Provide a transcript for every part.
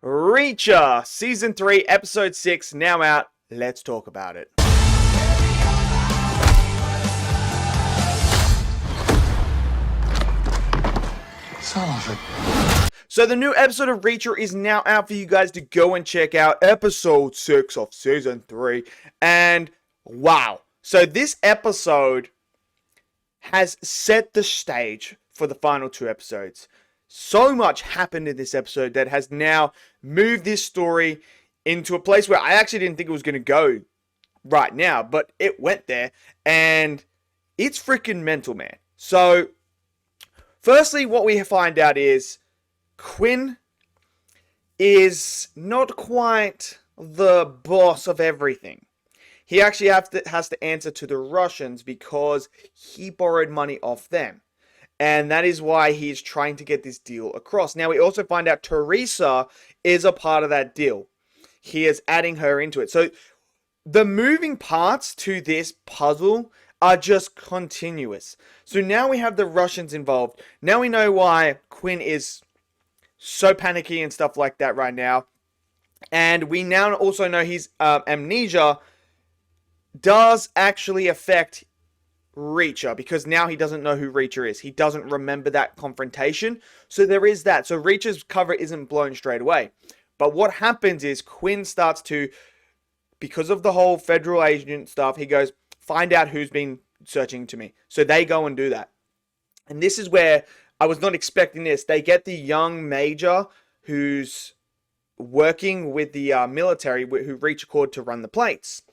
Reacher, Season 3, Episode 6, now out. Let's talk about it. So the new episode of Reacher is now out for you guys to go and check out. Episode 6 of Season 3. And wow. So this episode has set the stage for the final two episodes. So much happened in this episode that has now moved this story into a place where I actually didn't think it was going to go right now, but it went there, and it's freaking mental, man. So, firstly, what we find out is Quinn is not quite the boss of everything. He actually has to answer to the Russians because he borrowed money off them. And that is why he's trying to get this deal across. Now, we also find out Teresa is a part of that deal. He is adding her into it. So, the moving parts to this puzzle are just continuous. So, now we have the Russians involved. Now we know why Quinn is so panicky and stuff like that right now. And we now also know his amnesia does actually affect Reacher, because now he doesn't know who Reacher is. He doesn't remember that confrontation. So there is that. So Reacher's cover isn't blown straight away. But what happens is Quinn starts to, because of the whole federal agent stuff, he goes, find out who's been searching to me. So they go and do that. And this is where I was not expecting this. They get the young major who's working with the military, who Reacher called to run the plates.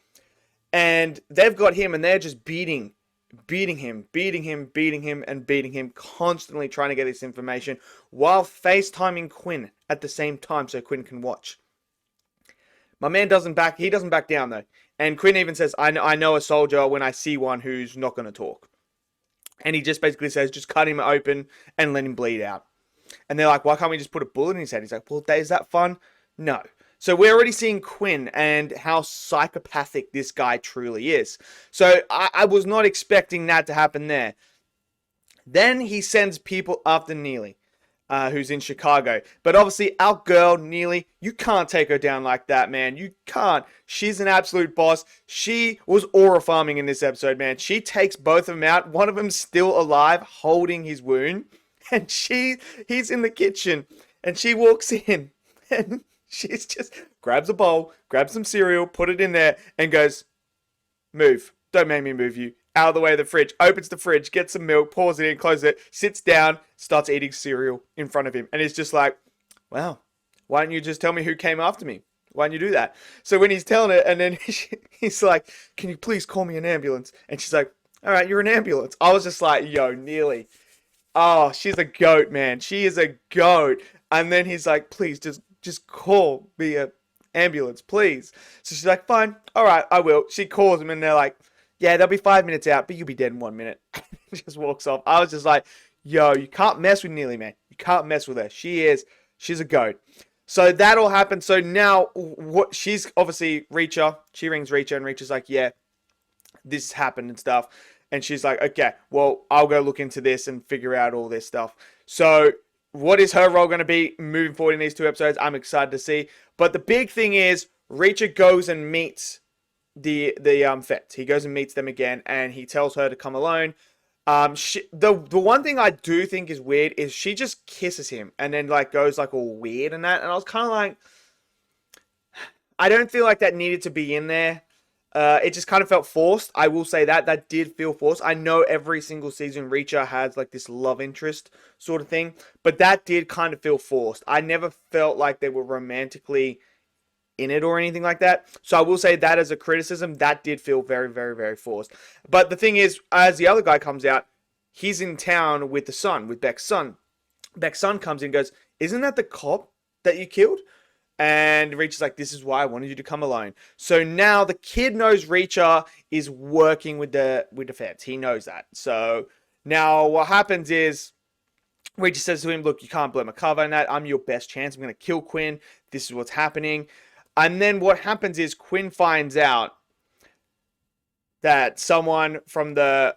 And they've got him, and they're just beating him, constantly trying to get this information while FaceTiming Quinn at the same time so Quinn can watch. My man doesn't back down though. And Quinn even says, I know a soldier when I see one who's not going to talk. And he just basically says, just cut him open and let him bleed out. And they're like, why can't we just put a bullet in his head? He's like, well, is that fun? No. So we're already seeing Quinn and how psychopathic this guy truly is. So I was not expecting that to happen there. Then he sends people after Neely, who's in Chicago. But obviously, our girl, Neely, you can't take her down like that, man. You can't. She's an absolute boss. She was aura farming in this episode, man. She takes both of them out. One of them's still alive, holding his wound. And he's in the kitchen. And she walks in. And she's just grabs a bowl, grabs some cereal, put it in there, and goes, move. Don't make me move you. Out of the way of the fridge. Opens the fridge, gets some milk, pours it in, closes it, sits down, starts eating cereal in front of him. And he's just like, wow, why don't you just tell me who came after me? Why don't you do that? So when he's telling it, and then he's like, can you please call me an ambulance? And she's like, all right, you're an ambulance. I was just like, yo, Neely. Oh, she's a goat, man. She is a goat. And then he's like, please, just call me an ambulance, please. So she's like, fine, all right, I will. She calls him, and they're like, yeah, they'll be 5 minutes out, but you'll be dead in 1 minute. Just walks off. I was just like, yo, you can't mess with Neely, man. You can't mess with her. She's a goat. So that all happened. So now, she's obviously Reacher. She rings Reacher, and Reacher's like, yeah, this happened and stuff. And she's like, okay, well, I'll go look into this and figure out all this stuff. So what is her role going to be moving forward in these two episodes? I'm excited to see. But the big thing is, Reacher goes and meets the vets. He goes and meets them again, and he tells her to come alone. The one thing I do think is weird is she just kisses him and then like goes like all weird and that. And I was kind of like, I don't feel like that needed to be in there. It just kind of felt forced. I will say that did feel forced. I know every single season Reacher has like this love interest sort of thing, but that did kind of feel forced. I never felt like they were romantically in it or anything like that. So I will say that as a criticism, that did feel very, very, very forced. But the thing is, as the other guy comes out, he's in town with the son, with Beck's son. Beck's son comes in and goes, isn't that the cop that you killed? And Reacher's like, this is why I wanted you to come alone. So now the kid knows Reacher is working with the feds. He knows that. So now what happens is Reacher says to him, look, you can't blow my cover in that. I'm your best chance. I'm going to kill Quinn. This is what's happening. And then what happens is Quinn finds out that someone from the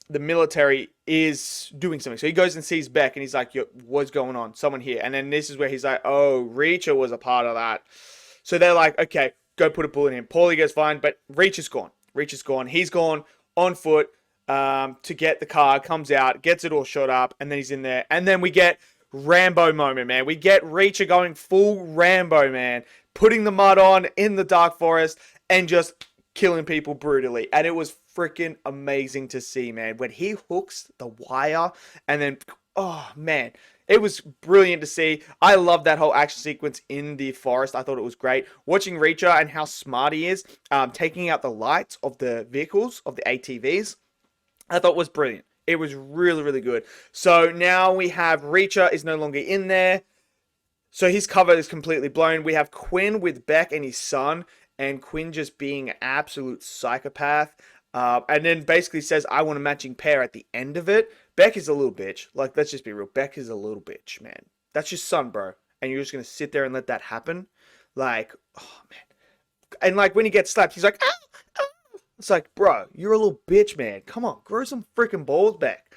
military is doing something. So he goes and sees Beck, and he's like, "Yo, what's going on? Someone here." And then this is where he's like, "Oh, Reacher was a part of that." So they're like, "Okay, go put a bullet in him." Paulie goes fine, but Reacher's gone. Reacher's gone. He's gone on foot to get the car. Comes out, gets it all shot up, and then he's in there. And then we get Rambo moment, man. We get Reacher going full Rambo, man, putting the mud on in the dark forest and just killing people brutally. And it was freaking amazing to see, man. When he hooks the wire and then, oh, man, it was brilliant to see. I love that whole action sequence in the forest. I thought it was great. Watching Reacher and how smart he is, taking out the lights of the vehicles, of the ATVs, I thought was brilliant. It was really, really good. So now we have Reacher is no longer in there. So his cover is completely blown. We have Quinn with Beck and his son, and Quinn just being an absolute psychopath. And then basically says, I want a matching pair at the end of it. Beck is a little bitch. Like, let's just be real. Beck is a little bitch, man. That's your son, bro. And you're just going to sit there and let that happen? Like, oh, man. And, like, when he gets slapped, he's like, ah, ah. It's like, bro, you're a little bitch, man. Come on, grow some freaking balls back.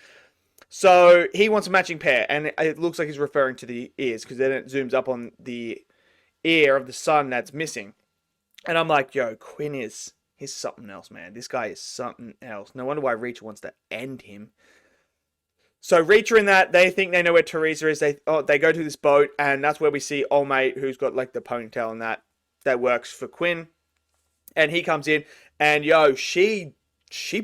So he wants a matching pair, and it looks like he's referring to the ears, because then it zooms up on the ear of the son that's missing. And I'm like, yo, Quinn he's something else, man. This guy is something else. No wonder why Reacher wants to end him. So Reacher in that, they think they know where Teresa is. They go to this boat, and that's where we see old mate, who's got like the ponytail and that works for Quinn. And he comes in, and yo, she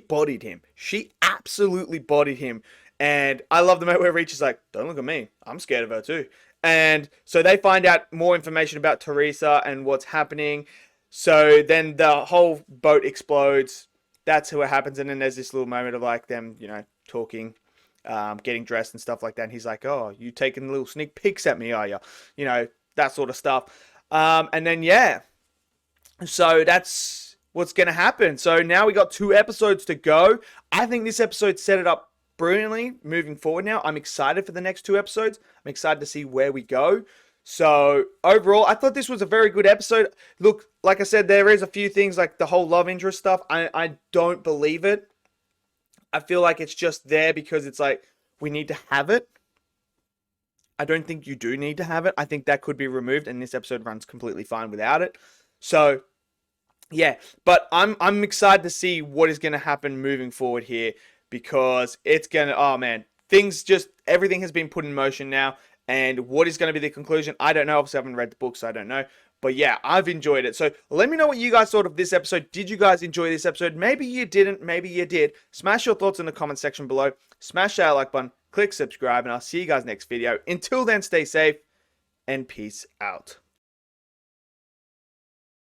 bodied him. She absolutely bodied him. And I love the moment where Reacher's like, don't look at me. I'm scared of her too. And so they find out more information about Teresa and what's happening. So then the whole boat explodes. That's what happens. And then there's this little moment of like them, talking, getting dressed and stuff like that. And he's like, oh, you taking little sneak peeks at me, are you? That sort of stuff. And then, yeah. So that's what's going to happen. So now we got 2 episodes to go. I think this episode set it up brilliantly moving forward now. I'm excited for the next 2 episodes. I'm excited to see where we go. So overall, I thought this was a very good episode. Look, like I said, there is a few things like the whole love interest stuff. I don't believe it. I feel like it's just there because it's like, we need to have it. I don't think you do need to have it. I think that could be removed, and this episode runs completely fine without it. So, yeah. But I'm excited to see what is going to happen moving forward here, because it's going to, oh man, everything has been put in motion now. And what is going to be the conclusion? I don't know. Obviously, I haven't read the book, so I don't know. But yeah, I've enjoyed it. So let me know what you guys thought of this episode. Did you guys enjoy this episode? Maybe you didn't. Maybe you did. Smash your thoughts in the comment section below. Smash that like button. Click subscribe. And I'll see you guys next video. Until then, stay safe and peace out.